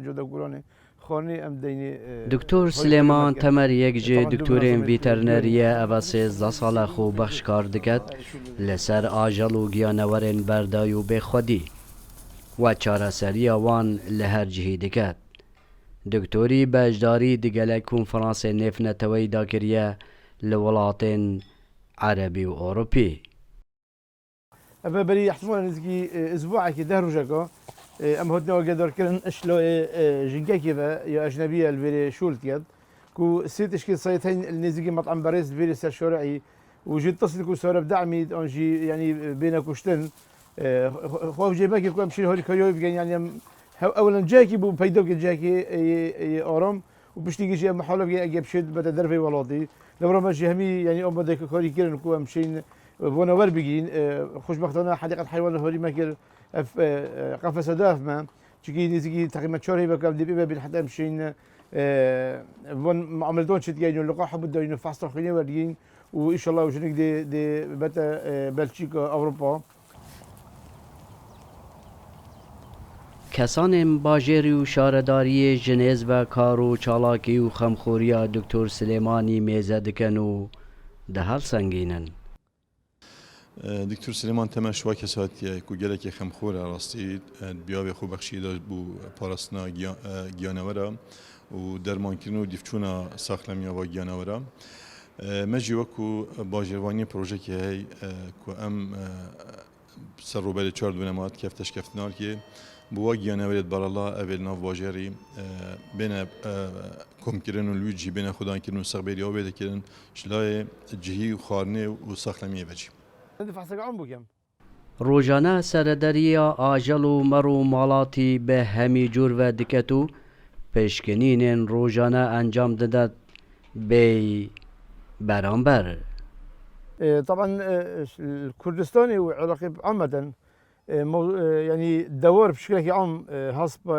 جودا گورانه خانه ام دینی دکتر سلیمان تمر یک جه دکترین ویترنریه او 13 ساله خو بخش کار دکد لسر آجل و گیانورین بردای و بخودی و چارەسەری وان لهر جهی دکد. دکتوری بەشداری دیگەلک کنفرانس نێفنەتەوەی داکریە لە وڵاتین عربی و ئۆروپی. ئەمە بەری احتمال نزیکی ئسبوعێکی 10 ڕۆژەکە ئەم هاتنەوە گەدارکردن ئەشلۆی ژینگەکی بە یا ئەژنەبیە لێرێ شولت کرد و سێ تشکیل سایتین نزیکی مەطعم بەڕێز لێرێ سەر شۆرعی وجود تصل كو سورة بدعمي أنجي يعني بين كوشتن خوف جيبك يكون مشي هوري كيو يعني أولا جاكي بو بيدوك جاكي آرام وبشتيجي شيء محاولة أجيب شيء بتدرب في ولادي لو رما جهمي يعني أم بدك هوري كيرن كو مشين بونا ور بيجين خوش بختنا حديقة حيوان هوري ما كير قفص داف ما تجي نزيجي تقريبا شهر بكم دي بين حتى مشين بون معاملتون شد جايين لقاح بده ينفعص خلينا ورجين وإن شاء الله وجنك دي بتا بلجيكا أوروبا. کسان باجری و شارداری جنیز و کارو چالاکی و خمخوریا دکتر سلیمانی میزه دکن و ده هر سنگینن. دکتر سلیمان تمر شوا کساتیه که گلک خمخور راستی بیاوی خوب بخشی داشت بو پارستنا گیانورا و درمان کردن و دیفچونا ساخلمیا و گیانورا. مجی وکو باجروانی پروژه که هی که ام سر رو بله 4 دونمات کفتش کفتنار که بوا گیانورید برالا اول ناف باجری بین کم کردن و لویجی بین خدان کردن و سقبیری ها بیده کردن شلای جهی و خارنه و ساخلمیه بجی. روزانه سردریا آجل و مرو مالاتی به همی جور و دکتو پیشکنین روزانه انجام دادد بی برانبر. طبعا الكردستاني والعراقي عامة يعني دور بشكل عام حسب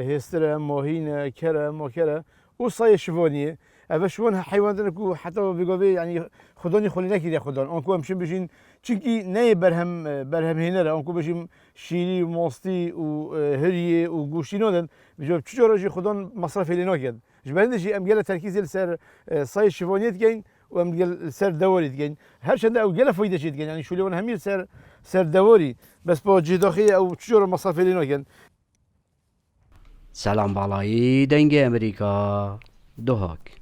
هسترا ماهين كرم وكرا وصاي شفونية أبشون حيوانات كو حتى بيقولي يعني خدوني خلينا كده خدون أنكو مشين بيجين تشكي ناي برهم هنا لا أنكو بيجين شيري وماستي وهرية وجوشينودن بيجوا تشجرة خدون مصرف لنا كده جبنا شيء أمجال تركيز السر صاي شفونية جين وأمجال سر دوري جين هر شيء ده أمجال فايدة شيء جين يعني شو اللي هميل سر دوري بس باجي داخلي أو تشجرة مصرف لنا كده. سلام بالای دنگ امریکا دوهاک